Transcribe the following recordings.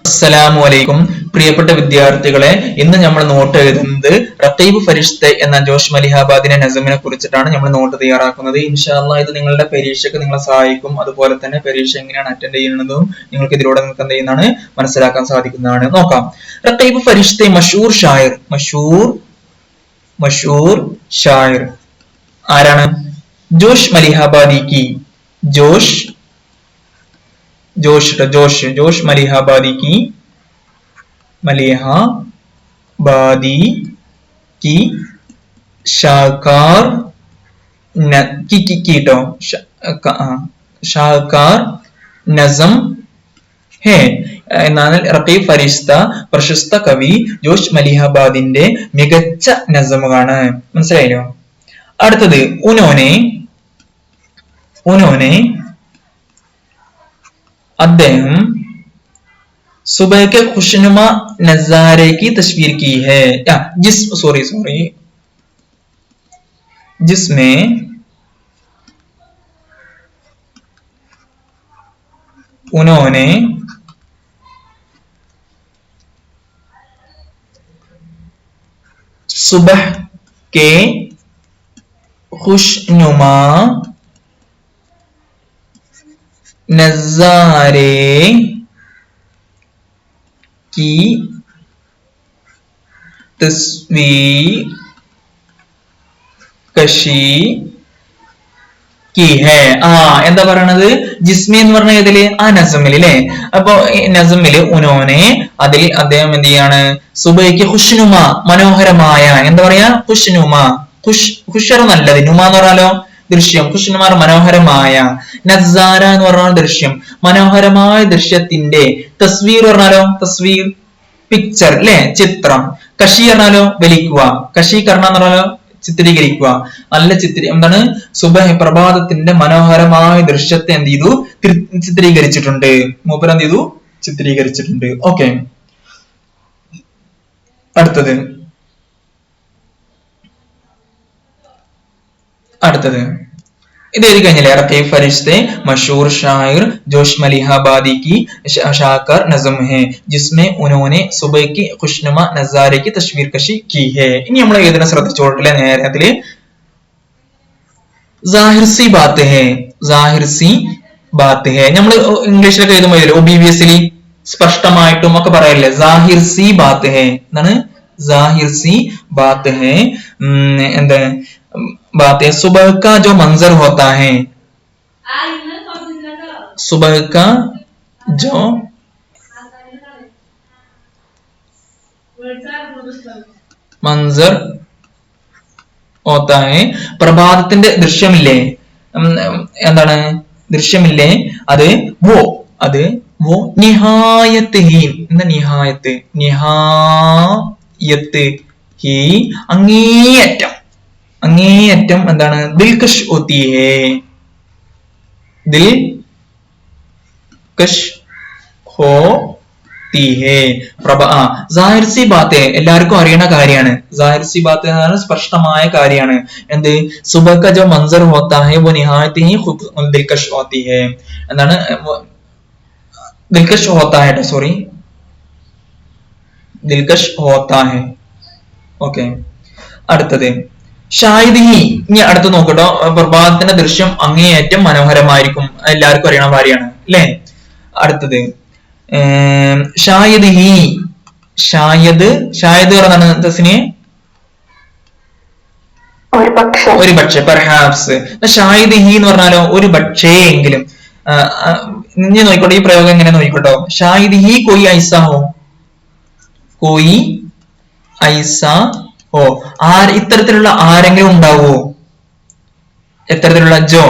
അസ്സലാമു അലൈക്കും പ്രിയപ്പെട്ട വിദ്യാർത്ഥികളെ, ഇന്ന് നമ്മൾ നോട്ട് എഴുതുന്നത് റഖീബ് ഫരിഷ്ത എന്ന ജോഷ് മലിഹാബാദിന്റെ നസമിനെ കുറിച്ചിട്ടാണ് നമ്മൾ നോട്ട് തയ്യാറാക്കുന്നത്. ഇൻഷാ അല്ലാഹ് ഇത് നിങ്ങളുടെ പരീക്ഷയ്ക്ക് നിങ്ങളെ സഹായിക്കും. അതുപോലെ തന്നെ പരീക്ഷ എങ്ങനെയാണ് അറ്റൻഡ് ചെയ്യുന്നതും നിങ്ങൾക്ക് ഇതിലൂടെ നിങ്ങൾക്ക് എന്ത് ചെയ്യുന്നതാണ് മനസ്സിലാക്കാൻ സാധിക്കുന്നതാണ്. നോക്കാം. റഖീബ് ഫരിഷ്ത മഷൂർ ഷായർ ആരാണ്? ജോഷ് മലിഹാബാദി की जोश मलिहाबादी की शाहकार नज़म है. എന്നാൽ റഖീബ് ഫരിഷ്ത പ്രശസ്ത കവി ജോഷ് മലിഹാബാദിന്റെ മികച്ച നസമുകളാണ്. മനസ്സിലായല്ലോ? അടുത്തത് ഉനോനെ അദ്ദേഹം सुबह के खुशनुमा नजारे की तस्वीर की है जिसमें उन्होंने सुबह के खुशनुमा नजारे की तस्वीर कशी की है. എന്താ പറയണത്? ജിസ്മി എന്ന് പറഞ്ഞ ഇതില് ആ നസമില് അല്ലെ. അപ്പൊ നസമില് ഉനോനെ അതിൽ അദ്ദേഹം എന്ത് ചെയ്യാണ്? സുബൈക്ക് ഖുശ്നുമ മനോഹരമായ എന്താ പറയാ? ഖുശ്നുമ ഖുഷർ നല്ലത്, നുമ എന്ന് പറഞ്ഞാലോ ദൃശ്യം, ഖുശ്നുമാർ മനോഹരമായ, നസാര എന്ന് പറഞ്ഞാൽ ദൃശ്യം, മനോഹരമായ ദൃശ്യത്തിന്റെ, തസ്വീർ പറഞ്ഞാലോ തസ്വീർ പിക്ചർ അല്ലെ ചിത്രം, കഷി പറഞ്ഞാലോ വലിക്കുക, കഷീകരണം എന്ന് പറഞ്ഞാലോ ചിത്രീകരിക്കുക, നല്ല എന്താണ് സുബഹ പ്രഭാതത്തിന്റെ മനോഹരമായ ദൃശ്യത്തെ എന്ത് ചെയ്തു? ചിത്രീകരിച്ചിട്ടുണ്ട്. മൂപ്പർ എന്ത് ചെയ്തു? ചിത്രീകരിച്ചിട്ടുണ്ട്. ഓക്കെ, അടുത്തത് ഇത് എഴുതി കഴിഞ്ഞില്ലേ? റഖീബ് ഫരിഷ്ത മशहूर शायर जोश मलिहाबादी की शाहकार नज़म है जिसमें उन्होंने सुबह की खुशनुमा नजारे की तस्वीर कशी की है. ഇനി നമ്മൾ എഴുതുന്ന ശ്രദ്ധിച്ചോട്ടില്ലേ? നേരത്തില് जाहिर सी बात है നമ്മൾ ഇംഗ്ലീഷിലൊക്കെ എഴുതുമ്പോൾ OBVSൽ സ്പഷ്ടമായിട്ടും ഒക്കെ പറയല്ലേ जाहिर सी बात है എന്നാണ്. जाहिर सी बात है എന്താ बात है सुबह का जो मंजर होता है, सुबह का जो मंजर होता है പ്രഭാതത്തിന്റെ ദൃശ്യമില്ലേ? എന്താണ് ദൃശ്യമില്ലേ? അത് वो निहायत ही എന്താ നിഹായത്ത് ही അങ്ങേയറ്റം എന്താണ്? ദിൽകഷ് ഹോത്തി ഹേ. ജാഹിർ സി ബാത്ത് എല്ലാവർക്കും അറിയണ കാര്യമാണ്. ജാഹിർ സി ബാത്ത് എന്ന് സ്പഷ്ടമായ കാര്യമാണ്. എന്ത്? സുബഹ കാ ജോ മൻസർ ഹോത്താ ഹൈ വോ നിഹായത്ത് ഹി ദിൽകഷ് ഹോത്തി ഹേ. എന്താണ്? ദിൽകഷ് ഹോത്താ ഹൈ, സോറി, ദിൽകഷ് ഹോത്താ ഹൈ. ഓക്കെ, അടുത്തത് ഷാഹിദി. ഇനി അടുത്ത് നോക്കട്ടോ. പ്രഭാതത്തിന്റെ ദൃശ്യം അങ്ങേയറ്റം മനോഹരമായിരിക്കും, എല്ലാവർക്കും അറിയണ കാര്യമാണ് അല്ലെ. അടുത്തത് ഷായദ് പറഞ്ഞാണ് തസ്നിയെ ഒരു പക്ഷേ, പെർഹാപ്സ്. ഷാഹിദ് ഹി എന്ന് പറഞ്ഞാലോ ഒരു പക്ഷേ എങ്കിലും. ഇനി നോക്കിക്കോട്ടെ, ഈ പ്രയോഗം എങ്ങനെ നോക്കിക്കോട്ടോ. ഷാഹിദ് ഹി കോയി ഐസാ ഹോ ഇത്തരത്തിലുള്ള ആരെങ്കിലും ഉണ്ടാവോ? എത്തരത്തിലുള്ള ജോ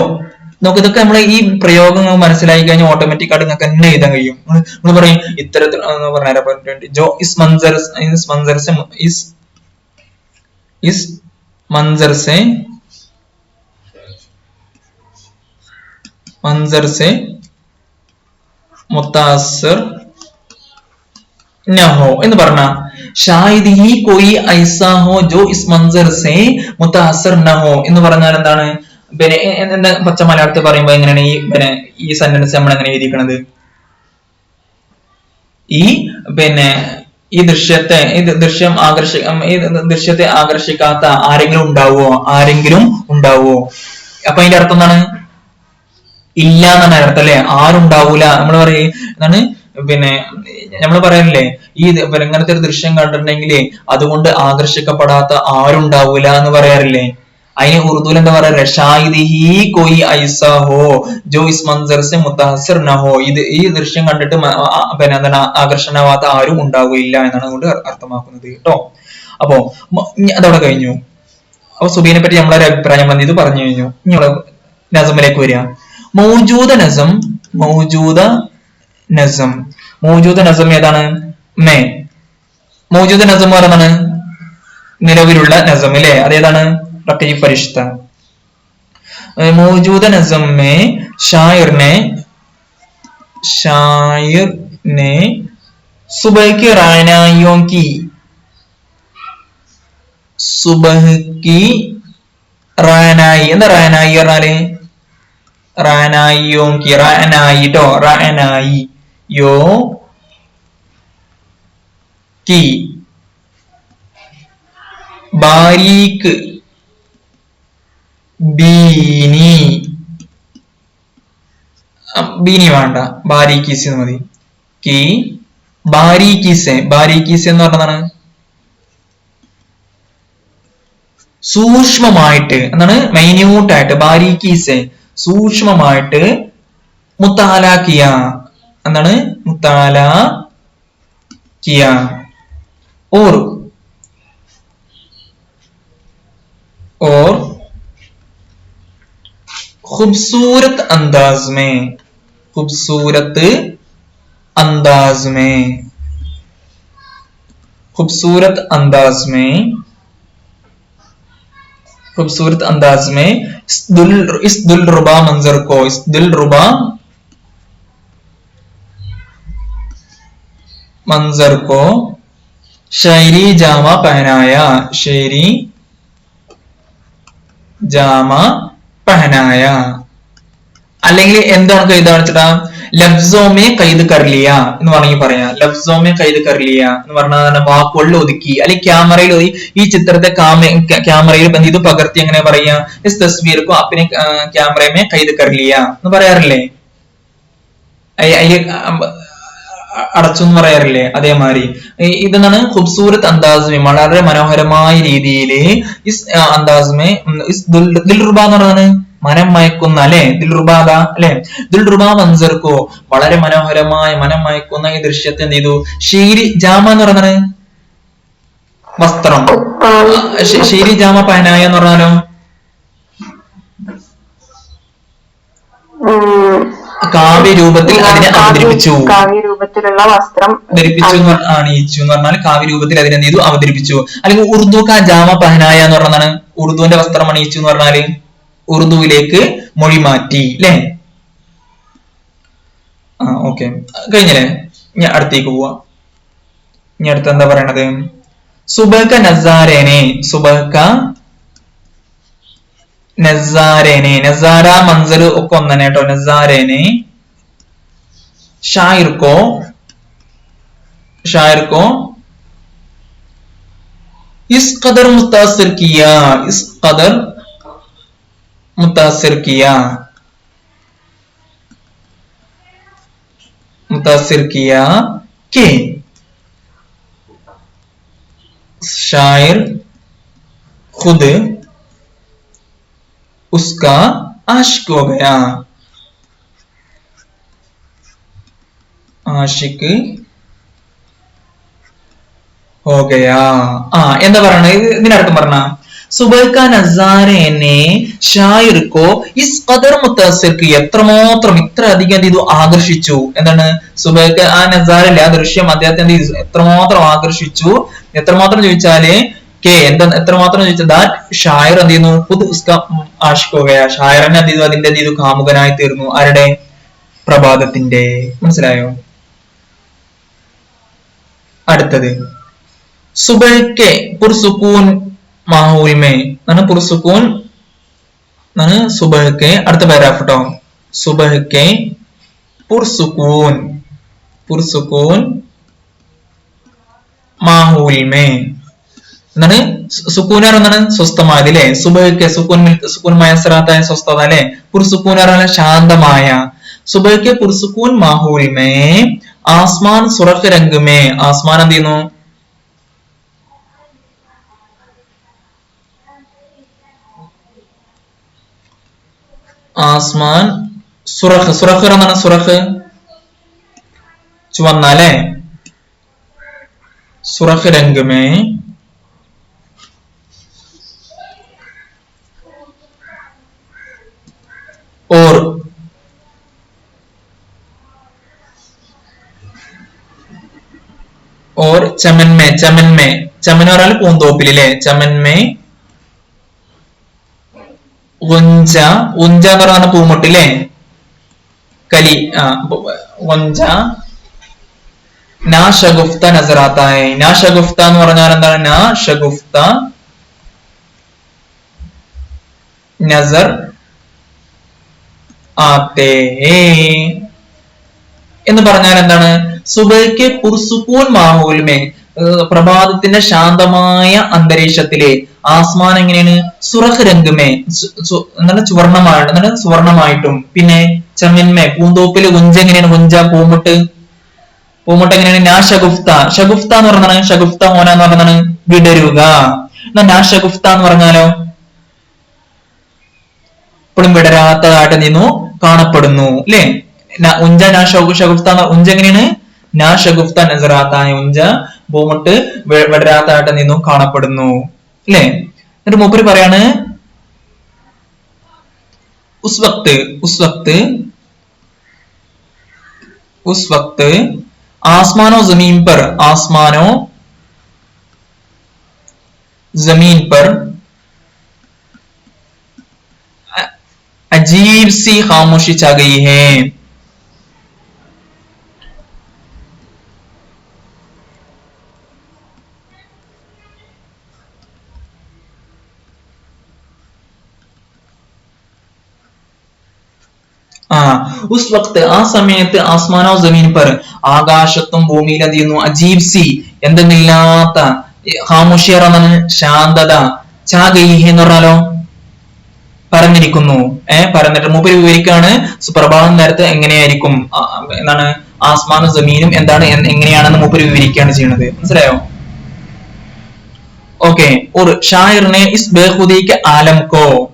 നോക്ക്. ഇതൊക്കെ നമ്മൾ ഈ പ്രയോഗം മനസ്സിലാക്കി കഴിഞ്ഞാൽ ഓട്ടോമാറ്റിക് ആയിട്ട് നിങ്ങൾക്ക് തന്നെ എഴുതാൻ കഴിയും. നമ്മൾ പറയും ഇത്തരത്തിൽ പറഞ്ഞുതരാം. ജോ ഇസ് मंजर से मुतासर न हो എന്ന് പറഞ്ഞ ഷായിദ് ഹി കോയി ഐസാ ഹോ ജോ ഇസ് മൻസർ സേ മുതാസർ ന ഹോ എന്ന് പറഞ്ഞാൽ എന്താണ്? പിന്നെ എന്താ പച്ച മലയാളത്തിൽ പറയുമ്പോ എങ്ങനെയാണ് ഈ സെന്റൻസ് നമ്മൾ എങ്ങനെ എഴുതിക്കണത്? ഈ പിന്നെ ഈ ദൃശ്യത്തെ ആകർഷിക്കാത്ത ആരെങ്കിലും ഉണ്ടാവോ? അപ്പൊ അതിന്റെ അർത്ഥം എന്താണ്? ഇല്ല എന്നാണ് അർത്ഥം അല്ലെ? ആരുണ്ടാവൂല. നമ്മൾ പറയും എന്താണ് പിന്നെ നമ്മൾ പറയാനില്ലേ, ഈ ഇങ്ങനത്തെ ഒരു ദൃശ്യം കണ്ടിട്ടുണ്ടെങ്കിൽ അതുകൊണ്ട് ആകർഷിക്കപ്പെടാത്ത ആരുണ്ടാവൂല എന്ന് പറയാറില്ലേ? അതിന് ഉറുദുവിൽ എന്താ പറയാ? ഷായിദിഹി കോയി ഐസാ ഹോ ജോ ഇസ് മൻസർ സെ മുതഹസ്സിർ ന ഹോ. ഈ ദൃശ്യം കണ്ടിട്ട് പിന്നെ എന്താണ് ആകർഷണമാവാത്ത ആരും ഉണ്ടാവുകയില്ല എന്നാണ് അതുകൊണ്ട് അർത്ഥമാക്കുന്നത് കേട്ടോ. അപ്പോ അതവിടെ കഴിഞ്ഞു. അപ്പൊ സുബീനെ പറ്റി നമ്മളൊരു അഭിപ്രായം വന്നത് പറഞ്ഞു കഴിഞ്ഞു. ഇനി നസമിലേക്ക് വരിക. മൗജൂദ നസം ഏതാണ്? മൗജൂദ നസം പറയുന്നതാണ് നിലവിലുള്ള നസം അല്ലെ? അതേതാണ്? റഖീബ് ഫരിഷ്ത. മൗജൂദ നസം में शायर ने सुबह की रायनाइयों की റായനായി. എന്താ റായനായി പറഞ്ഞാല്? റായനായിയോ റായനായി ട്ടോ. റായനായി യോ की बारीक ബീനി വേണ്ട, ബാരീക്കീസ് മതി. की ബാരീക്കീസ് എന്ന് പറഞ്ഞതാണ് സൂക്ഷ്മമായിട്ട്, എന്താണ്? മൈന്യൂട്ടായിട്ട്. ബാരീക്കീസ് സൂക്ഷ്മമായിട്ട്. മുത്താല കിയ എന്താണ്? മുത്താല കിയ. और खूबसूरत अंदाज में खूबसूरत अंदाज में इस दिलरुबा मंजर को शायरी जामा പഹനായ. അല്ലെങ്കിൽ എന്താണ് എഴുതാന്ന് വെച്ചിട്ടാ? ലഫ്സോമേ കൈദ് കർലിയ എന്ന് വേണമെങ്കിൽ പറയാം. ലഫ്സോമേ കൈദ് കർലിയ എന്ന് പറഞ്ഞാൽ വാക്കുകളിൽ ഒതുക്കി, അല്ലെങ്കിൽ ക്യാമറയിൽ ഒതുക്കി. ഈ ചിത്രത്തെ ക്യാമറയിൽ ഇത് പകർത്തി എങ്ങനെ പറയാ? ഇസ് തസ്വീർക്കോ അപ്പിനെ ക്യാമറമേ കൈദ് കർലിയ എന്ന് പറയാറില്ലേ? അടച്ചു എന്ന് പറയാറില്ലേ? അതേമാതിരി ഇതെന്താണ്? ഖൂബ്സൂരത്ത് അന്താസ്മേ, വളരെ മനോഹരമായ രീതിയിൽ. ഇസ് അന്താസ്മേ ദിൽറുബ എന്ന് പറയുന്നത് മനം മയക്കുന്ന അല്ലെ? ദിൽറുബാദ അല്ലെ? ദിൽറുബ മൻസർക്കോ വളരെ മനോഹരമായ മനം മയക്കുന്ന ഈ ദൃശ്യത്തെ എന്ത് ചെയ്തു? ഷീരി ജാമ എന്ന് പറയുന്നത് വസ്ത്രം. ഷീരി ജാമ പഹനായ എന്ന് പറഞ്ഞാലോ കാവ്യരൂപത്തിൽ അതിനെ അവതരിപ്പിച്ചു. കാവ്യരൂപത്തിലുള്ള വസ്ത്രം ധരിപ്പിച്ചു അണിയിച്ചു എന്ന് പറഞ്ഞാൽ കാവ്യരൂപത്തിൽ അതിനെ എന്ത് ചെയ്തു? അവതരിപ്പിച്ചു. അല്ലെങ്കിൽ ഉറുദു കാ ജാമ പഹനായ എന്ന് പറഞ്ഞാണ് ഉറുദുവിന്റെ വസ്ത്രം അണിയിച്ചു എന്ന് പറഞ്ഞാല് ഉറുദുവിലേക്ക് മൊഴി മാറ്റി അല്ലെ? ഓക്കെ, കഴിഞ്ഞല്ലേ? ഞാൻ അടുത്തേക്ക് പോവാ. ഇനി അടുത്ത് എന്താ പറയണത്? സുബഹ്ക നസാര മൻസർ ഒക്കെ ഒന്നെ കേട്ടോ. നസാരേനെ शायर को इस कदर मुतासिर किया कि शायर खुद उसका आशिक हो गया. ആഷിക് ഹോ ഗയാ. എന്താ പറയണ? ഇതിനർത്ഥം പറഞ്ഞ സുബൈക നസാരേനെ ഷായിർക്കോ ഇസ് ഖദർ മുതസിർക്ക് എത്രമാത്രം ഇത്ര അധികം എന്ത് ചെയ്തു? ആകർഷിച്ചു. എന്താണ്? സുബൈക ആ നസാരല്ലേ ആ ദൃശ്യം അദ്ദേഹത്തെ എന്ത് ചെയ്തു? എത്രമാത്രം ആകർഷിച്ചു. എത്രമാത്രം ചോദിച്ചാല് എന്താ എത്രമാത്രം ചോദിച്ചാൽ ദാറ്റ് ഷായർ എന്ത് ചെയ്യുന്നു? ഖുദ് ഉസ്കാ ആഷിക് ഹോ ഗയാ. ഷായറിനെ എന്ത് ചെയ്തു? അതിന്റെ എന്ത് ചെയ്തു? കാമുകനായി തീർന്നു. ആരുടെ? പ്രഭാതത്തിന്റെ. മനസ്സിലായോ? അടുത്തത് സുബഹ്കെ പുർസുകൂൻ മാഹൂൽ മേ പുർസുകൂൻ സുബഹ്കെ. അടുത്ത പാരാഗ്രാഫ് കേട്ടോ. സുബഹ്കെ പുർസുകൂൻ മാഹൂൽ മേ എന്താണ് സുക്കൂനർ എന്താണ് സ്വസ്ഥമായത് അല്ലെ സുബഹ്ക്ക് സുക്കൂൻ മയസറാത്തായ സ്വസ്ഥത അല്ലെ പുർസുക്കൂനർ ശാന്തമായ സുബഹ്ക്ക് പുർസുക്കൂൻ മാഹൂൽ മേ ആസ്മാൻ സുറഖ് രംഗ് മേ ആസ്മാൻ എന്ത് ചെയ്യുന്നു ആസ്മാൻ സുറഖ് എന്നാണ് സുറഖ് ചുവന്ന അല്ലെ സുറഖ് രംഗ് മേ और चमन में चमन और पूന്തോപ്പിൽ അല്ലെ चमन में ഗുഞ്ച എന്ന് പറയുന്ന പൂമുട്ട് അല്ലെ കലി ഗുഞ്ച നാ ഷഗുഫ്ത നസറാത്തായ നാ ഷഗുഫ്ത എന്ന് പറഞ്ഞാൽ എന്താണ് നാ ഷഗുഫ്ത നസർ ആത്തേ എന്ന് പറഞ്ഞാൽ എന്താണ് സുബഹ്ക്ക് പുർസുക്കൂൻ മാഹൂൽ മേ പ്രഭാതത്തിന്റെ ശാന്തമായ അന്തരീക്ഷത്തിലെ ആസ്മാൻ എങ്ങനെയാണ് സുറഖ് രംഗമേ എന്താണ് സുവർണമായിട്ടും പിന്നെ ചമിന്മേ പൂന്തോപ്പില് ഗുഞ്ച എങ്ങനെയാണ് ഗുഞ്ച പൂമുട്ട് എങ്ങനെയാണ് നാ ഷഗുഫ്ത എന്ന് പറഞ്ഞാണ് ഷഗുഫ്ത മോന എന്ന് പറഞ്ഞാണ് വിടരുക എന്നാ നാ ഷഗുഫ്ത എന്ന് പറഞ്ഞാലോ ഇപ്പോഴും വിടരാത്തതായിട്ട് നിന്നു കാണപ്പെടുന്നു അല്ലെ ഉഞ്ച നാ ഷഗുഫ്ത ഉഞ്ച എങ്ങനെയാണ് നാ ഷഗുഫ്ത നസറാത്തായ ഉഞ്ച പൂമുട്ട് വിടരാത്തതായിട്ട് നിന്നും കാണപ്പെടുന്നു അല്ലെ എന്നിട്ട് മൂപ്പര് പറയാണ് उस वक्त आसमानो जमीन पर अजीब सी खामोशी छा गई है उस वक्त आ സമയത്ത് ആസ്മാനോ ജമീൻ पर ആകാശത്തും ഭൂമിയിൽ എന്ത് ചെയ്യുന്നു അജീബ് സി എന്തെന്നില്ലാത്ത ഖാമുഷിയർ എന്നാണ് ശാന്തത ഛാ ഗയി എന്ന് പറഞ്ഞാലോ പരന്നിരിക്കുന്നു പരന്നിട്ട് മൂപ്പര് വിവരിക്കാണ് സുപ്രഭാതം നേരത്തെ എങ്ങനെയായിരിക്കും എന്താണ് ആസ്മാനും ജമീനും എന്താണ് എങ്ങനെയാണെന്ന് മൂപ്പര് വിവരിക്കുകയാണ് ചെയ്യുന്നത് മനസ്സിലായോ ഓക്കെ और शायर ने इस बेखुदी के आलम को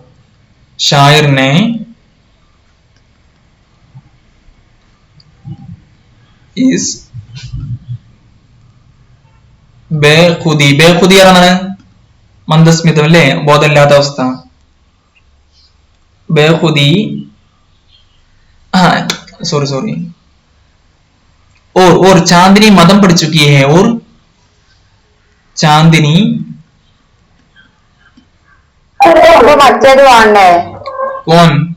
शायर ने इस ബേഖുദി ആണ് മന്ദസ്മിതം അല്ലെ ബോധമില്ലാത്ത അവസ്ഥ ബേഖുദി സോറി और चांदनी मदम पड़ चुकी है और चांदनी कौन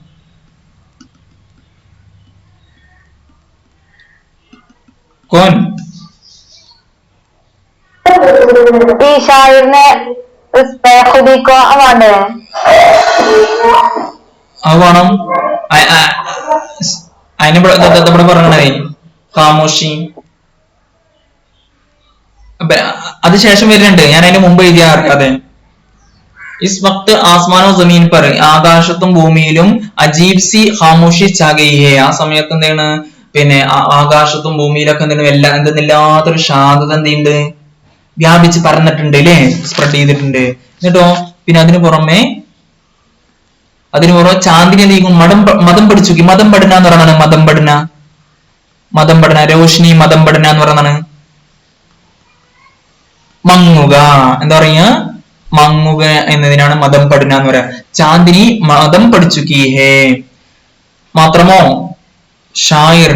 कौन शायर ने उस बेखुदी को ആവണം അതിനെ പറഞ്ഞേ ഖാമോഷി അത് ശേഷം വരുന്നുണ്ട് ഞാൻ അതിന് മുമ്പ് എഴുതിയ അതെ ഇസ് വക്ത് ആസ്മാനോ ജമീൻ പർ ആകാശത്തും ഭൂമിയിലും അജീബ് സി ഖാമോഷി ഛാ ഗയി ഹേ ആ സമയത്ത് എന്താണ് പിന്നെ ആകാശത്തും ഭൂമിയിലൊക്കെ എന്തെന്നില്ലാത്തൊരു ശാന്തത എന്തുണ്ട് വ്യാപിച്ച് പരന്നിട്ടുണ്ട് അല്ലെ സ്പ്രെഡ് ചെയ്തിട്ടുണ്ട് എന്നിട്ടോ പിന്നെ അതിനു പുറമെ ചാന്ദിനി എന്ത് ചെയ്യും മതം പഠിച്ചു മതം പഠന എന്ന് പറയുന്നതാണ് മതം പഠന രോഷിനി മതം പഠന എന്ന് പറയുന്നതാണ് മങ്ങുക എന്താ പറയാ മങ്ങുക എന്നതിനാണ് മതം പഠന എന്ന് പറയാ ചാന്ദിനി മതം പഠിച്ചു കി ഹേ മാത്രമോ शायर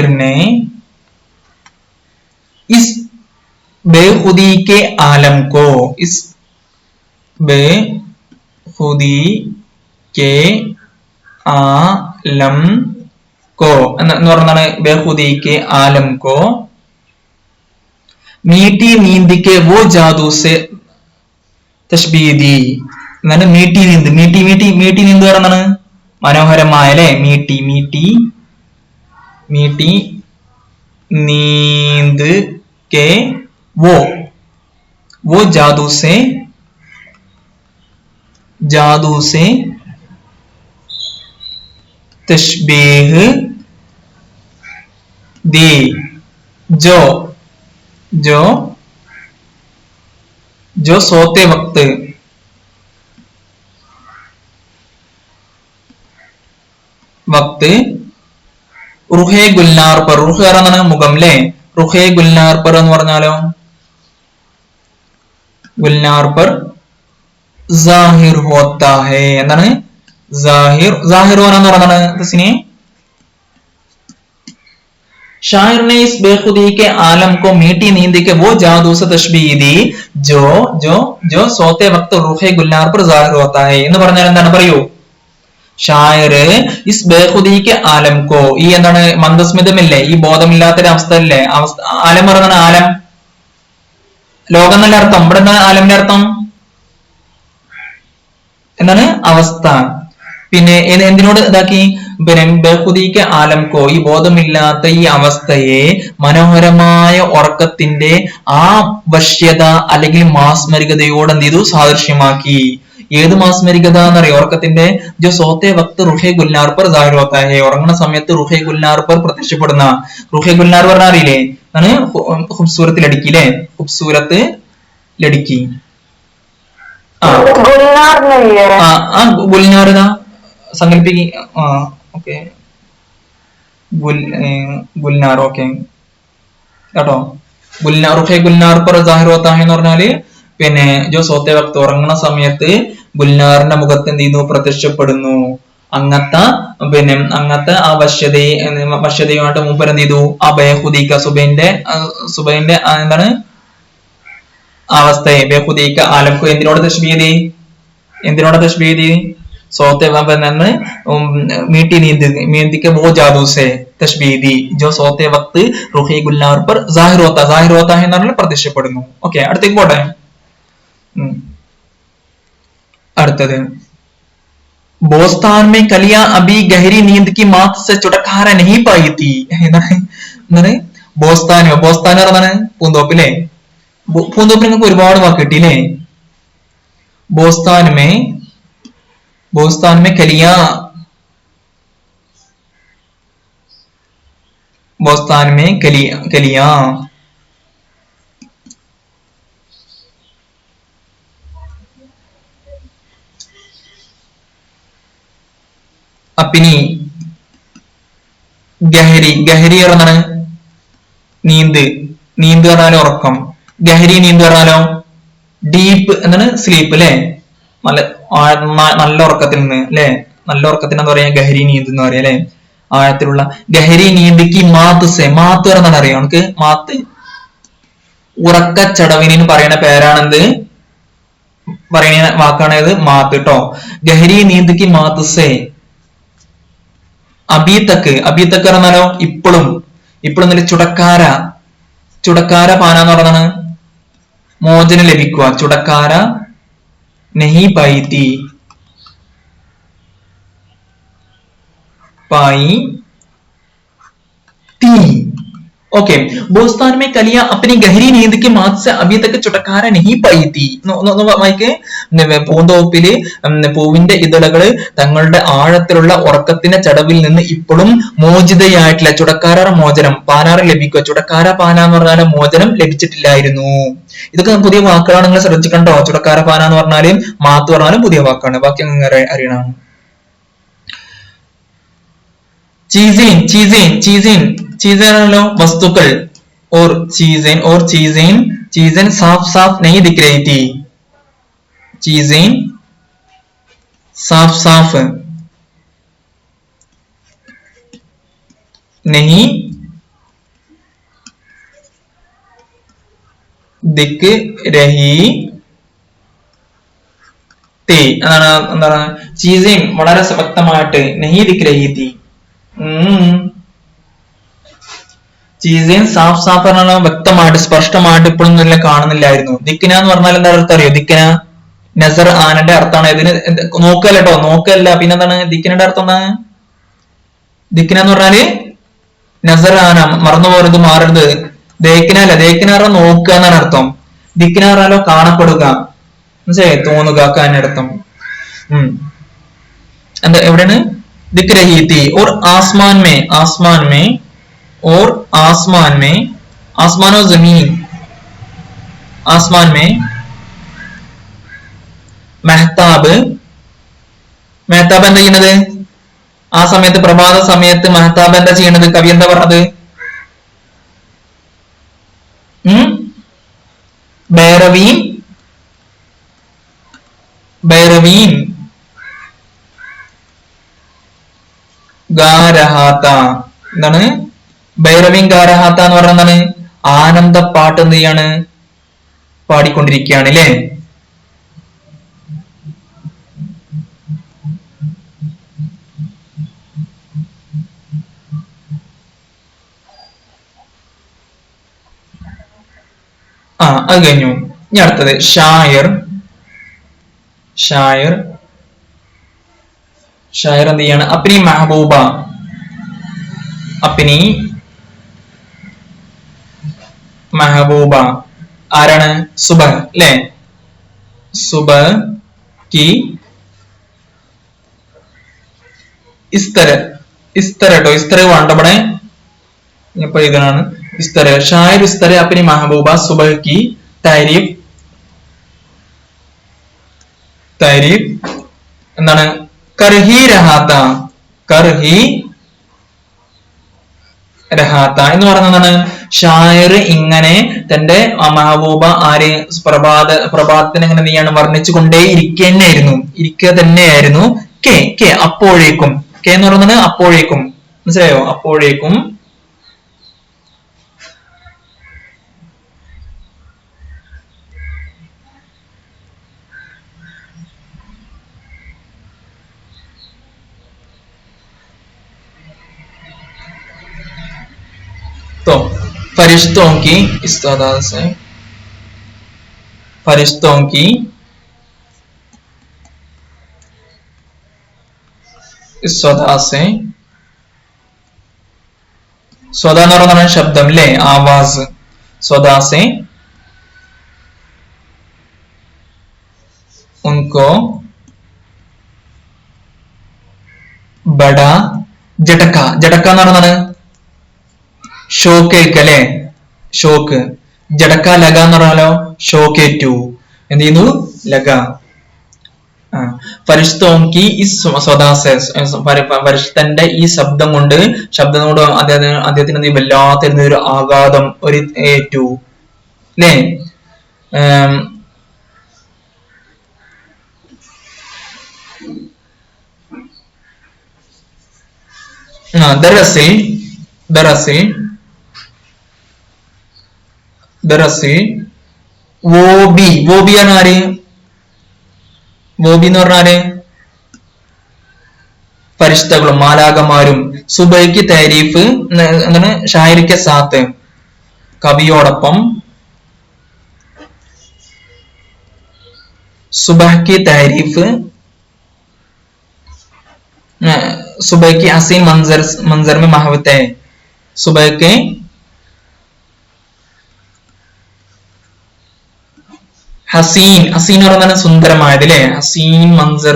ने इस बेखुदी के आलम को इस बेखुदी के आलम को എന്ന് പറഞ്ഞാണ് बेखुदी के आलम को मीठी नींद के वो जादू से तशबीह दी എന്നാണ് मीठी नींद പറഞ്ഞാണ് മനോഹരമായ അല്ലെ മീട്ടി നീന്ത് के वो जादू से तशबीह दी, जो सोते वक्त റുഹേ ഗുൽനാർ पर റുഹ് എന്നാണ് മുഖം അല്ലേ. റുഹേ ഗുൽനാർ पर എന്ന് പറഞ്ഞാലോ ഗുൽനാർ पर जाहिर होता है എന്താണ് जाहिर होना എന്ന് പറയുന്നത് തസ്നി. शायर ने इस बेखुदी के आलम को मीठी नींद के वो जादू से तशबीह दी जो सोते वक्त रूहे गुलनार पर जाहिर होता है എന്ന് പറഞ്ഞാൽ എന്താണ് പറയൂ. ഷായർ ഇസ് ബേഖുദിക്ക് ആലം കോ, ഈ എന്താണ് മന്ദസ്മിതമില്ലേ, ഈ ബോധമില്ലാത്തൊരു അവസ്ഥ അല്ലേ, ആലം പറയുന്നത് ആലം ലോകം എന്നല്ല അർത്ഥം. ഇവിടെ എന്താണ് ആലമിന്റെ അർത്ഥം എന്താണ് അവസ്ഥ. പിന്നെ എന്തിനോട് ഇതാക്കി ബേഖുദിക്ക് ആലം കോ, ഈ ബോധമില്ലാത്ത ഈ അവസ്ഥയെ മനോഹരമായ ഉറക്കത്തിന്റെ ആ വശ്യത അല്ലെങ്കിൽ മാസ്മരികതയോട് എന്ത് ചെയ്തു സാദൃശ്യമാക്കി. ഏത് മാസ്മരികത എന്നറിയോ ഉറക്കത്തിന്റെ ജോ സോത്തെ വക്ത് റുഹേ ഗുൽനാർ पर जाहिर होता है, ഉറങ്ങുന്ന സമയത്ത് റുഹേ ഗുൽനാർ पर പ്രത്യക്ഷപ്പെടുന്ന. റുഹേ ഗുൽനാർ പറഞ്ഞാൽ അറിയില്ലേ ആണ് ഖൂബ്സൂരത്ത് ലടുക്കി അല്ലേ, ഖൂബ്സൂരത്ത് ലടുക്കി. ഗുൽനാർ സങ്കല്പിക്ക്. ഓക്കെ ഗുൽനാർ ഓക്കെ കേട്ടോ. റുഹേ ഗുൽനാർ पर जाहिर होता है എന്ന് പറഞ്ഞാല് പിന്നെ ജോ സോത്തെ വക്ത് ഉറങ്ങുന്ന സമയത്ത് ഗുൽനാറിന്റെ മുഖത്ത് എന്ത് ചെയ്യുന്നു പ്രത്യക്ഷപ്പെടുന്നു. അങ്ങനത്തെ ആ വശ്യതയുമായിട്ട് മൂപ്പർ എന്ത് ചെയ്തു ആ ബേഖുദീക്ക സുബൈന്റെ എന്താണ് അവസ്ഥയെ ബേഖുദീക്ക ആലംകു എന്തിനോട് തശ്ബീഹ് ചെയ്തി सोते मीठी नींद के वो जादू से तशबीह दी जो सोते वक्त रूही गुलनार पर जाहिर होता है എന്നാണ് പ്രത്യക്ഷപ്പെടുന്നു. ഓക്കെ അടുത്തേക്ക് പോട്ടെ. അടുത്തത് बोस्तान में कलियां अभी गहरी नींद की मात से चुटकारा नहीं पाई थी. എന്താണ് ബോസ്താനോ, ബോസ്താൻ പറഞ്ഞാണ് പൂന്തോപ്പില്ലേ. പൂന്തോപ്പിൽ നിങ്ങൾക്ക് ഒരുപാട് വാക്ക് കിട്ടിയില്ലേ. बोस्तान में कलियां अपनी ഗഹരി പറഞ്ഞാണ് നീന്ത് പറഞ്ഞാലോ ഉറക്കം. ഗഹരി നീന്ത് പറഞ്ഞാലോ ഡീപ്പ് എന്താണ് സ്ലീപ്പ് അല്ലെ, നല്ല ഉറക്കത്തിൽ നിന്ന് അല്ലെ. നല്ല ഉറക്കത്തിന് എന്താ പറയാ ഗഹരി നീന്ത് എന്ന് പറയാ അല്ലെ, ആഴത്തിലുള്ള. ഗഹരി നീന്തിക്ക് മാത്ത് പറഞ്ഞാൽ അറിയാം നമുക്ക്. മാത്ത് ഉറക്കച്ചടവിന് പറയുന്ന പേരാണെന്ത്, പറയുന്ന വാക്കാണേത് മാത്ത് കേട്ടോ. ഗഹരി നീന്തിക്ക് മാത്ത് സേ അബീതക്ക് പറഞ്ഞാലോ ഇപ്പോഴും നല്ല ചുടക്കാര പാന എന്ന് പറഞ്ഞാണ് മോചനം ലഭിക്കുക. ചുടക്കാര नहीं पाई थी ओके. बोस्तान में कलियां अपनी गहरी नींद की मात से अभी तक चुटकारा नहीं पाई थी. വായിക്ക്. പൂന്തോപ്പില് പൂവിന്റെ ഇതളുകള് തങ്ങളുടെ ആഴത്തിലുള്ള ഉറക്കത്തിന്റെ ചടവിൽ നിന്ന് ഇപ്പോഴും മോചിതയായിട്ടില്ല. ചുടക്കാര മോചനം പാനാറ് ലഭിക്കുക. ചുടക്കാര പാന എന്ന് പറഞ്ഞാൽ മോചനം ലഭിച്ചിട്ടില്ലായിരുന്നു. ഇതൊക്കെ പുതിയ വാക്കുകളാണ്, നിങ്ങൾ ശ്രദ്ധിക്കണ്ടോ. ചുടക്കാര പാന എന്ന് പറഞ്ഞാലും മാത്ത് പറഞ്ഞാലും പുതിയ വാക്കാണ്. ബാക്കി അങ്ങനെ അറിയണം. चीजें वस्तुक्കൾ और चीजें साफ नहीं दिख रही थी. चीजें साफ नहीं दिख रही थी. എന്താണ് ചീസേൻ വളരെ വ്യക്തമായിട്ട് नहीं दिख रही थी. ചീസേൻ സാഫ് പറഞ്ഞാൽ വ്യക്തമായിട്ട് സ്പഷ്ടമായിട്ട് ഇപ്പോഴും കാണുന്നില്ലായിരുന്നു. ദിക്കിന എന്ന് പറഞ്ഞാൽ എന്താ അർത്ഥം അറിയോ? ദിക്കിന നസർ ആനന്റെ അർത്ഥമാണ്. ഇതിന് നോക്കല്ല കേട്ടോ, നോക്കല്ല. പിന്നെ എന്താണ് ദിക്കിനയുടെ അർത്ഥം? എന്താണ് ദിക്കിന എന്ന് പറഞ്ഞാല് നസർ ആന, മറന്നു പോകരുത്, മാറരുത്. ദേക്കിന അല്ല, ദേക്കിന പറഞ്ഞാൽ നോക്കുക എന്നാണ് അർത്ഥം. ദിക്കിന പറഞ്ഞാലോ കാണപ്പെടുക, മനസ്സിലായി, തോന്നുക ഒക്കെ അതിന്റെ അർത്ഥം. എന്താ എവിടെയാണ്? दिख रही थी और आसमान में आसमान और जमीन, आसमान में മെഹ്താബ് എന്താ ചെയ്യണത്? ആ സമയത്ത്, പ്രഭാത സമയത്ത് മെഹ്താബ് എന്താ ചെയ്യണത്? കവി എന്താ പറഞ്ഞത്? ബൈറവീൻ ഗാരഹാത്ത. എന്താണ് ബൈറവീൻ ഗാരഹാത്ത എന്ന് പറഞ്ഞ എന്താണ്? ആനന്ദപ്പാട്ട് എന്ത് ചെയ്യാണ്? പാടിക്കൊണ്ടിരിക്കുകയാണ് അല്ലേ? അത് കഴിഞ്ഞു. ഇനി അടുത്തത് ഷായർ എന്ത് ചെയ്യാണ്? അപ്നി മെഹബൂബ ആരാണ്? സുബഹ് അല്ലെ? സുബഹ് കി ഇസ്തര കേട്ടോ, ഇസ്തര വേണ്ടവിടെ ഇപ്പൊ ഇതാണ് ഇസ്തര. ഷായർ ഇസ്തര അപ്നി മെഹബൂബ സുബഹ് കി താരീഫ് എന്താണ്? കർഹി രഹാത്ത എന്ന് പറയുന്നതാണ്. ഷായർ ഇങ്ങനെ തന്റെ മെഹബൂബ ആര് പ്രഭാതത്തിന് എങ്ങനെ നീയാണ് വർണ്ണിച്ചു കൊണ്ടേ ഇരിക്കുക തന്നെയായിരുന്നു. അപ്പോഴേക്കും, എന്ന് പറയുന്നത് അപ്പോഴേക്കും, മനസ്സിലായോ? അപ്പോഴേക്കും तो फरिश्तों की इस तादाद से फरिश्तों की इस स्वदा से स्वदा എന്ന് പറയുന്ന ശബ്ദം അല്ലേ? ആവാസ്. സ്വദാ से उनको बड़ा झटका എന്ന് പറയുന്നത് ഷോക്കേക്ക് അല്ലെ? ഷോക്ക്. ജടക്ക ലഗ എന്ന് പറഞ്ഞാലോ ഷോക്കേറ്റു. എന്ത് ചെയ്യുന്നു? ലഗ. ഫരിഷ്തോങ്കി ഈ പരിഷ്തന്റെ ഈ ശബ്ദം കൊണ്ട് അദ്ദേഹത്തിന് വല്ലാത്തിരുന്ന ഒരു ആഘാതം ഒരു ഏറ്റു അല്ലേ? ദറസിൽ വോബി ആണ് ആര്? വോബി എന്ന് പറഞ്ഞാല് ഫരിഷ്തകളും മാലാകമാരും സുബൈക്ക് താരീഫ് എന്താണ്? ഷായരിക്ക സാത്ത് കവിയോടൊപ്പം സുബഹ്ക്ക് താരീഫ് सुबह की हसीन मंजर में महवत है. सुबह के हसीन और सुंदरमाയത് അല്ലേ? हसीन मंजर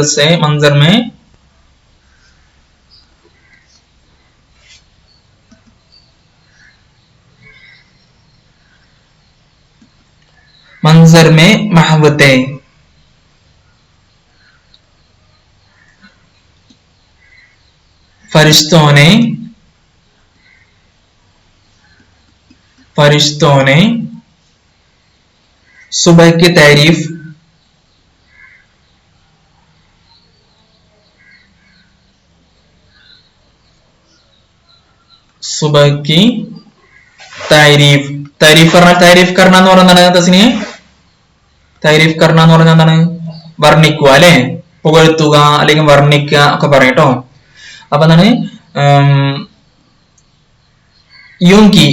में महवत है. फरिश्तों ने सुबह की तारीफ താരീഫ് കർണ എന്ന് പറയുന്നത് തസ്നിയെ താരീഫ് കർണ എന്ന് പറഞ്ഞാൽ എന്താണ്? വർണ്ണിക്കുക അല്ലെ? പുകഴ്ത്തുക അല്ലെങ്കിൽ വർണ്ണിക്കുക ഒക്കെ പറയാം കേട്ടോ. അപ്പൊ എന്താണ്? യൂങ്കി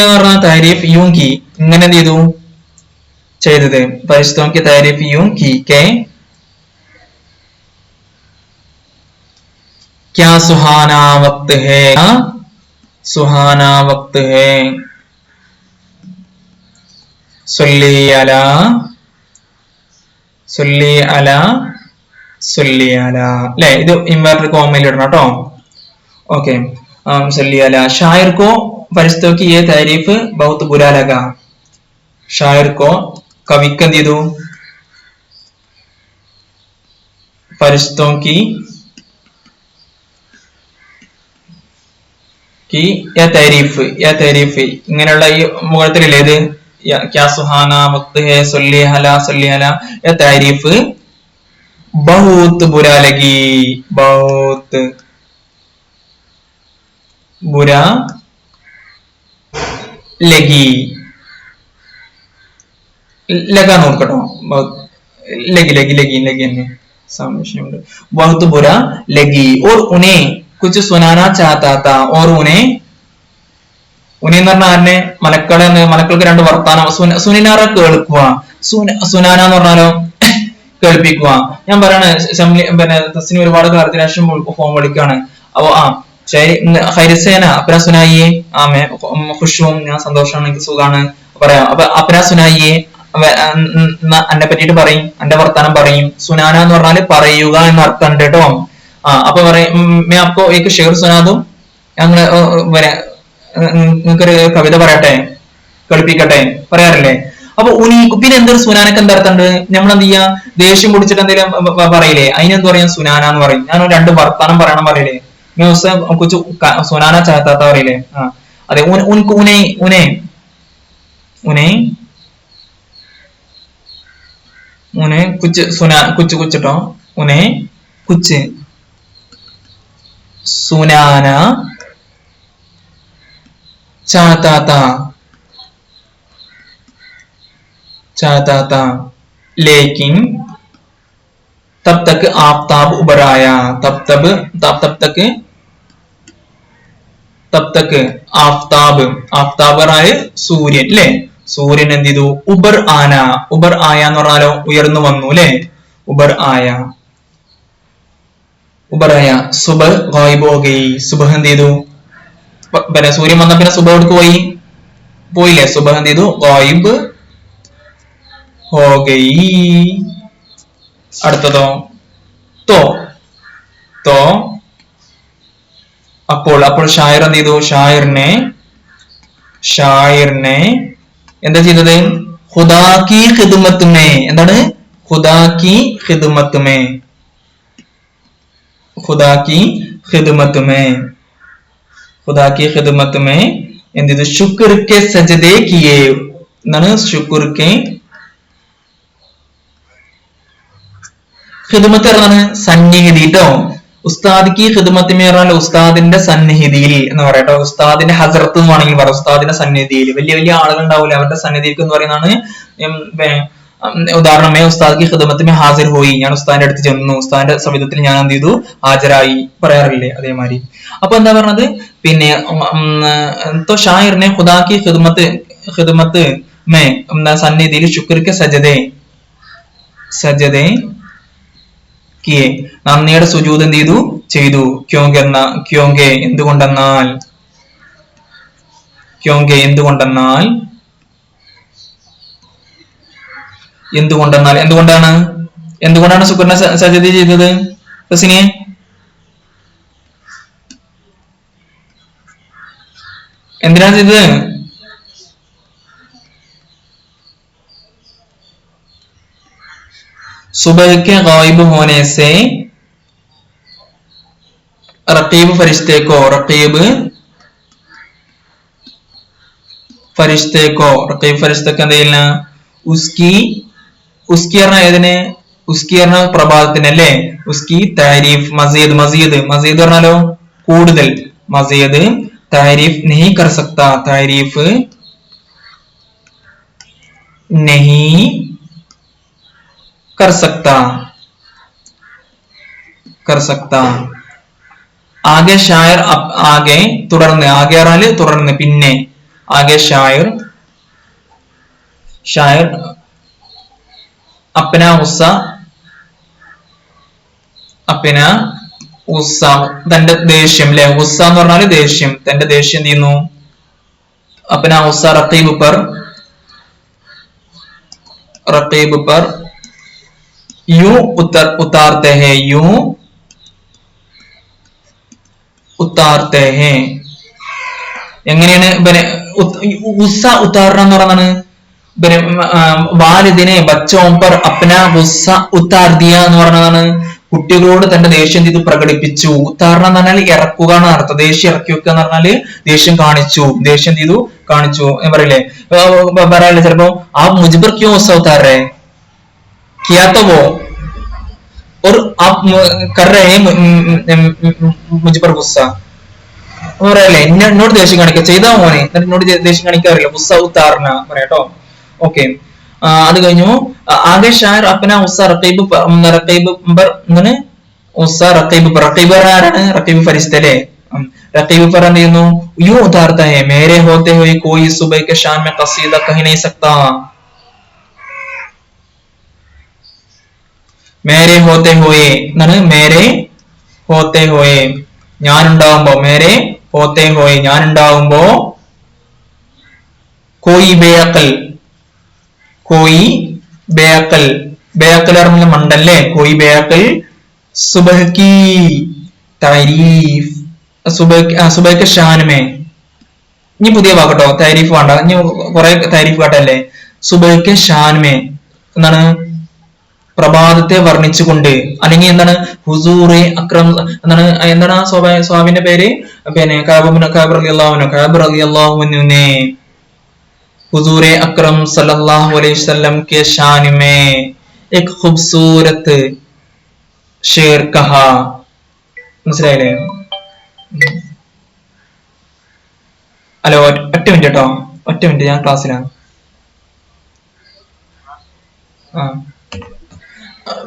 എന്ന് പറഞ്ഞ താരീഫ് യൂങ്കി ഇങ്ങനെ എന്ത് ചെയ്തു? ചെയ്തത്. പരിസ്ഥിതിക്ക് താരീഫ് യൂങ്കി क्या सुहाना वक्त है സൊല്ലി അല സൊല്ലി അല സൊല്ലി അല അല്ലെ, ഇത് ഇൻവേർട്ടർ കോമയിൽ ഇടണം കേട്ടോ. ओके सल्ली अला शायर को फरिश्तों की ये तारीफ बहुत बुरा लगा. शायर को कविക്ക് എന്ത് ചെയ്തു? फरिश्तों की या तारीफ ഇങ്ങനെയുള്ള ഈ മുഖത്തിലില്ലേ ഇത് क्या सुहाना वक्त है सल्ली अला या तारीफ बहुत बुरा लगी, बहुत बुरा लगी. लगा नोट करो, लगी लगी लगी लगी सामने बहुत बुरा लगी. और उन्हें कुछ सुनाना चाहता था. और उन्हें എന്ന് പറഞ്ഞാൽ ആരിനെ? മലക്കൾക്ക് രണ്ട് വർത്താനം. സുനിനാറ കേൾക്കുക, സുനാന എന്ന് പറഞ്ഞാലോ കേൾപ്പിക്കുക. ഞാൻ പറയണ പിന്നെ തസ്നി ഒരുപാട് കാലത്തിന് ശേഷം ഫോൺ വിളിക്കാണ്. അപ്പൊ ഹൈരസേന അപ്പന സുനായിയെ ആമേ ഖുഷുവും ഞാൻ സന്തോഷമാണ്, എനിക്ക് സുഖാണ് പറയാം. അപ്പൊ അപ്പന സുനായിയെ എന്നെ പറ്റിയിട്ട് പറയും, എന്റെ വർത്താനം പറയും. സുനാന എന്ന് പറഞ്ഞാല് പറയുക എന്ന അർത്ഥം ഉണ്ട് കേട്ടോ. അപ്പൊ പറയും മേ അപ്പോ ഏക്ക് ഷെയർ സുനാദും, ഞങ്ങള് നിങ്ങൾക്കൊരു കവിത പറയട്ടെ, കളിപ്പിക്കട്ടെ, പറയാറില്ലേ? അപ്പൊ പിന്നെ എന്തൊരു സുനാനക്ക് എന്താ അർത്ഥമുണ്ട്? നമ്മൾ എന്ത് ചെയ്യാ, ദേഷ്യം പിടിച്ചിട്ട് എന്തെങ്കിലും പറയില്ലേ, അതിനെന്ത് പറയാം? സുനാന എന്ന് പറയും. ഞാൻ രണ്ട് വർത്താനം പറയണം പറയില്ലേ, कुछ सुनाना चाहता था പറയില്ലേ? അതെ, उन्हें कुछ सुना कुछ ട്ടോ, उन्हें कुछ सुनाना चाहता था लेकिन तब तक आफताब उभर आया. तब तक ആഫ്താബ് ആയ സൂര്യൻ അല്ലെ, സൂര്യൻ എന്ത് ചെയ്തു? ഉബർ ആന എന്ന് പറഞ്ഞാലോ ഉയർന്നു വന്നു അല്ലെ, ഉബർ ആയ. സുബഹ് ഗായിബ് ഹോ ഗയി. സുബഹ് എന്ത് ചെയ്തു? പിന്നെ സൂര്യൻ വന്ന പിന്നെ സുബഹ് എവിടേക്ക് പോയില്ലേ? സുബഹ് എന്ത് ചെയ്തു? ഗായിബ് ഹോ ഗയി. അടുത്തതോ തോ അപ്പോൾ ഷായർ എന്ത് ചെയ്തു? ഷായറിനെ എന്താ ചെയ്തത്? ഖുദാ കി ഖിദ്മത്ത് മേ. എന്താണ്? ഖുദാ കി ഖിദ്മത്ത് മേ എന്ത് ചെയ്തു? ശുക്ർ കെ സജദേ കിയേ. എന്താണ്? ശുക്ർ കെ ഖിദ്മത്ത് പറഞ്ഞാണ് സന്നിഹിതി ട്ടോ. ഉസ്താദിക്ക് ഖിദ്മത്ത് പറഞ്ഞാൽ ഉസ്താദിന്റെ സന്നിഹിതിയിൽ എന്ന് പറയട്ടോ. ഉസ്താദിന്റെ ഹസറത്ത് എന്ന് വേണമെങ്കിൽ പറയാം. ഉസ്താദിന്റെ സന്നിധിയിൽ വലിയ വലിയ ആളുകൾ ഉണ്ടാവില്ല, അവരുടെ സന്നിധിക്ക് എന്ന് പറയുന്നതാണ്. ഉദാഹരണമേ ഉസ്താദിക്ക് ഖിദ്മത്ത് ഹാസിർ ഹോയി, ഞാൻ ഉസ്താദിന്റെ അടുത്ത് ചെന്നു, ഉസ്താദിന്റെ സമിതത്തിൽ ഞാൻ എന്ത് ചെയ്തു? ഹാജരായി പറയാറില്ലേ, അതേമാതിരി. അപ്പൊ എന്താ പറഞ്ഞത്? പിന്നെ ഷായറിനെ ഖുദാക്കി ഖിദ്മത്ത് മേ സന്നിധിയിൽ ശുക്രിക്ക് സജദേ കിയെ, നന്ദിയുടെ സുജൂദ് എന്ത് ചെയ്തു? ക്യോങ്കെ എന്തുകൊണ്ടെന്നാൽ എന്തുകൊണ്ടാണ് ശുക്രിനെ സജദ ചെയ്തത്? ഹസിനെ എന്തിനാണ് ചെയ്തത്? सुबह के गायब होने से रकीब फरिश्ते को എന്തെയില്ല? ഉസ്കി പറഞ്ഞ ഏതിനെ? ഉസ്കി പറഞ്ഞ പ്രഭാതത്തിനല്ലേ. ഉസ്കി താരീഫ് മസീദ് പറഞ്ഞാലോ കൂടുതൽ. മസീദ് താരീഫ് नहीं कर सकता, താരീഫ് नहीं कर सकता. ആകെ ഷായർ ആകെ തുടർന്ന്, ആകെ പറഞ്ഞാല് തുടർന്ന്, പിന്നെ ആകെ ഷായർ അപ്പന ഉസ്സ തന്റെ ദേഷ്യം അല്ലെ. ഉസ്സ എന്ന് പറഞ്ഞാല് ദേഷ്യം, തന്റെ ദേഷ്യം എന്ത് ചെയ്യുന്നു? അപ്പന ഉസ്സ റഖീബ് പർ रकीब पर यूं उतारते हैं, यूं ഉത്താർത്തെ ഹേ. എങ്ങനെയാണ് പിന്നെ ഉസ്സ ഉത്താറ എന്ന് പറയുന്നത്? പിന്നെ വാലിദിനെ ബച്ചോം പർ അപ്ന ഉസ്സ ഉത്താർ ദിയ എന്ന് പറയുന്നതാണ്. കുട്ടികളോട് തന്റെ ദേഷ്യം ചെയ്ത് പ്രകടിപ്പിച്ചു. ഉത്താരണം എന്ന് പറഞ്ഞാൽ ഇറക്കുക എന്ന് അർത്ഥം. ദേഷ്യം ഇറക്കി വെക്കുക എന്ന് പറഞ്ഞാല് ദേഷ്യം കാണിച്ചു, ദേഷ്യം ചെയ്തു കാണിച്ചു എന്ന് പറയില്ലേ? പറയാല്ലേ ചിലപ്പോ ആ മുജിബർ ക്യോ ഉസ്സ ഉത്താറേ കിയാ തോ വോ और आप कर रहे हैं मुझ पर गुस्सा പറയല്ലേ, എന്നോട് ദേഷ്യം കാണിക്കുക ചെയ്താ മോനെ, എന്നിട്ട് എന്നോട് ദേഷ്യം കാണിക്കാറില്ല, ഉസ്സ ഉത്താർന പറയാട്ടോ. ഓക്കെ, അത് കഴിഞ്ഞു. ആകെ ഷായർ അപ്പന ഉസ്സ റഖീബ് പർ എന്താണ് ഉസ്സ റഖീബ് പർ. റഖീബ് ആരാണ്? റഖീബ് ഫരിസ്ത അല്ലേ? റഖീബ് പർ എന്ത് ചെയ്യുന്നു? യൂं उतारता है मेरे होते हुए कोई सुबह के शान में कसीदा कह नहीं सकता. മേരെ ഹോത്തെ ഹോയെ എന്നാണ്. മേരെ ഹോത്തെ ഹോയെ ഞാൻ ഉണ്ടാവുമ്പോ, മേരെ ഹോത്തെ ഹോയെ ഞാൻ ഉണ്ടാവുമ്പോ, കോയി ബേഅക്കൽ, കോയി ബേഅക്കൽ, ബേഅക്കൽ പറഞ്ഞ മണ്ടല്ലേ, കോയി ബേഅക്കൽ സുബഹ് കി താരീഫ്, സുബഹ് ഷാനുമേ. ഇനി പുതിയ വാക്കട്ടോ, താരീഫ് വേണ്ട, ഇനി കുറെ താരീഫ് കാട്ടല്ലേ. സുബഹ് ഷാനുമേ എന്താണ്? പ്രഭാതത്തെ വർണ്ണിച്ചുകൊണ്ട്, അല്ലെങ്കിൽ എന്താണ് ഹുസൂറെ അക്രം എന്താണ്, എന്താണ് സ്വാമിന്റെ പേര്? പിന്നെ റളിയല്ലാഹുവിനെ ഹുസൂറെ അക്രം സല്ലല്ലാഹു അലൈഹി വസല്ലം के शान में एक खूबसूरत शेर कहा. മനസ്സിലായില്ലേ? ഹലോ, ഒറ്റ മിനിറ്റ് കേട്ടോ, ഒറ്റ മിനിറ്റ്, ഞാൻ ക്ലാസ്സിലാണ്.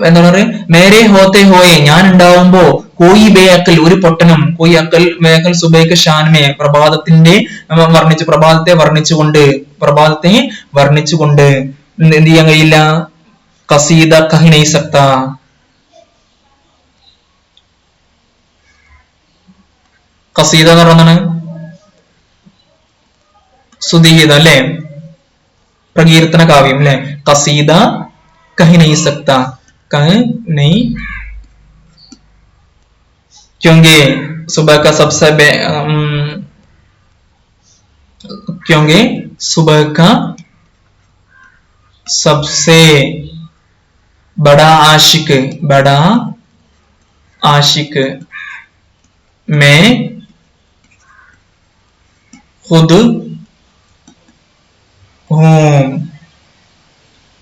എന്താണ് പറയുക? മേരെ ഹോത്തെ ഹോയെ ഞാൻ ഉണ്ടാവുമ്പോ, കോയി ബേഅക്കൽ ഒരു പൊട്ടനും, കോയി അക്കൽ ബേഅക്കൽ സുബൈക്ക് ഷാൻമേ പ്രഭാതത്തിന്റെ വർണ്ണിച്ചു, പ്രഭാതത്തെ വർണ്ണിച്ചുകൊണ്ട്, പ്രഭാതത്തെ വർണ്ണിച്ചുകൊണ്ട് എന്ത് ചെയ്യാൻ കഴിയില്ല? കസീദ കഹി നഹീ സക്താ. കസീദ എന്ന് പറയുന്നതാണ് സുദീഹിതം അല്ലെ, പ്രകീർത്തന കാവ്യം അല്ലെ. കസീദ കഹി നഹീ സക്താ, कह नहीं क्योंकि सुबह का सबसे क्योंकि सुबह का सबसे बड़ा आशिक मैं खुद हूं.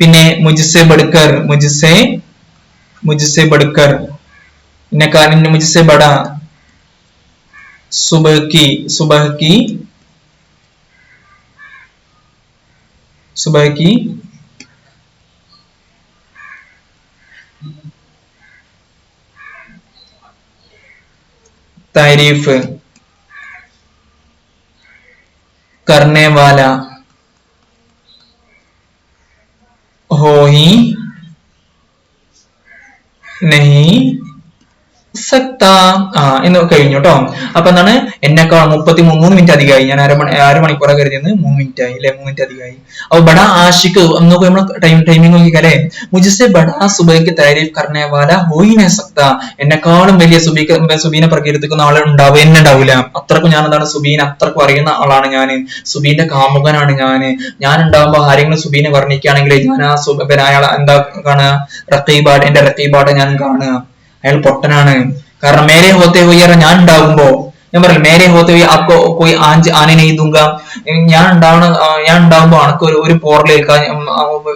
പിന്നെ മുജ്സെ ബഡ്കർ, मुझसे बढ़कर मुझसे बड़ा सुबह की तारीफ करने वाला हो ही नहीं सकता. എന്ന് കഴിഞ്ഞു കേട്ടോ. അപ്പൊ എന്താണ്, എന്നെക്കാൾ 33 മിനിറ്റ് അധികമായി. ഞാൻ അരമണിക്കൂറെ കരുതിയെന്ന് 3 മിനിറ്റ് ആയി അല്ലെ, 3 മിനിറ്റ് അധികമായി. അപ്പൊ ബഡാ ആഷിഖ് നോക്കി നമ്മൾ ടൈമിംഗ് നോക്കിക്കല്ലേ. മുജ്സെ ബഡാ സുബൈക്ക് താരീഫ് കർനെ വാല ഹോയി നഹീ സക്താ. എന്നെക്കാളും വലിയ സുബീനെ പ്രകീർത്തിക്കുന്ന ആൾ ഉണ്ടാവും, എന്നെ ഉണ്ടാവില്ല. അത്രക്കും ഞാൻ എന്താണ് സുബീനെ അത്രക്കും അറിയുന്ന ആളാണ് ഞാൻ, സുബീന്റെ കാമുകനാണ് ഞാൻ ഉണ്ടാവുമ്പോ ആരെങ്കിലും സുബീനെ വർണ്ണിക്കുകയാണെങ്കിൽ ഞാൻ ആ അയാൾ എന്താ കാണുക? റഖീബാട്, എന്റെ റഖീബാട് ഞാൻ കാണുക. അയാൾ പൊട്ടനാണ്. കാരണം മേരെ ഹോത്തെ ഹുയി ഞാൻ ഉണ്ടാകുമ്പോ, ഞാൻ പറയില്ല മേരെ ഹോത്തെ ഹുയി ആപ്കോ കോയി ആനെ നഹീ ദൂംഗാ. ഞാൻ ഉണ്ടാകുമ്പോ അനക്ക് ഒരു പോറലേൽക്കാൻ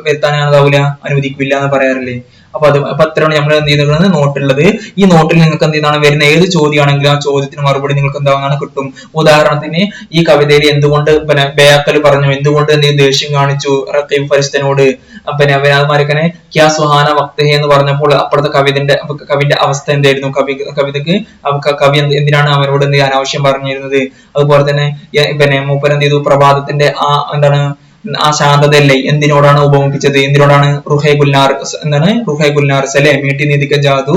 വരുത്താൻ ഞാൻ അതാവില്ല, അനുവദിക്കില്ല എന്ന് പറയാറില്ലേ. അപ്പൊ അത്രയാണ് നമ്മൾ എന്ത് ചെയ്തിട്ടുള്ളത്, നോട്ടുള്ളത്. ഈ നോട്ടിൽ നിങ്ങൾക്ക് എന്ത് ചെയ്യുന്നതാണ്, വരുന്ന ഏത് ചോദ്യമാണെങ്കിലും ആ ചോദ്യത്തിന് മറുപടി നിങ്ങൾക്ക് എന്താണെന്നാണ് കിട്ടും. ഉദാഹരണത്തിന് ഈ കവിതയിൽ എന്തുകൊണ്ട് പിന്നെ ബേഅക്കൽ പറഞ്ഞു, എന്തുകൊണ്ട് എന്ത് ദേഷ്യം കാണിച്ചു റഖീബ് ഫരിസ്തനോട്, പിന്നെ അതുമാതിരി ക്യാ സുഹാന വക്ത് ഹേ എന്ന് പറഞ്ഞപ്പോൾ അപ്പോഴത്തെ കവിന്റെ അവസ്ഥ എന്തായിരുന്നു? കവിതക്ക് കവി എന്തിനാണ് അവരോട് എന്ത് അനാവശ്യം പറഞ്ഞിരുന്നത്? അതുപോലെ തന്നെ പിന്നെ മൂപ്പർ എന്ത് ചെയ്തു? പ്രഭാതത്തിന്റെ എന്താണ് ആ ശാന്തതയല്ലേ എന്തിനോടാണ് ഉപമിപ്പിച്ചത്? എന്തിനോടാണ്? റുഹേ ഗുൽനാർ എന്താണ്? റുഹേ ഗുൽനാർ അല്ലെ, മീട്ടി നീതിക്ക ജാദു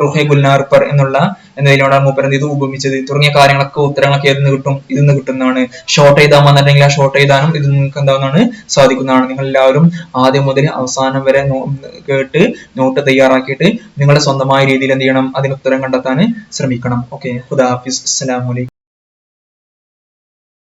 റുഹേ ഗുൽനാർ പർ എന്നുള്ള എന്നതിനോടാണ് മൂപ്പര് ഇത് ഉപമിച്ചത് തുടങ്ങിയ കാര്യങ്ങളൊക്കെ ഉത്തരങ്ങളൊക്കെ ഇതിൽ നിന്ന് കിട്ടും, ഇതിന്ന് കിട്ടുന്നതാണ്. ഷോർട്ട് എഴുതാൻ വന്നിട്ടുണ്ടെങ്കിൽ ആ ഷോർട്ട് എഴുതാനും ഇത് നിങ്ങൾക്ക് എന്താവുന്നതാണ് സാധിക്കുന്നതാണ്. നിങ്ങൾ എല്ലാവരും ആദ്യം മുതൽ അവസാനം വരെ കേട്ട് നോട്ട് തയ്യാറാക്കിയിട്ട് നിങ്ങളുടെ സ്വന്തമായ രീതിയിൽ എന്ത് ചെയ്യണം, അതിന് ഉത്തരം കണ്ടെത്താൻ ശ്രമിക്കണം. ഓക്കെ, ഖുദാ ഹാഫിസ്, അസ്സലാമു അലൈക്കും.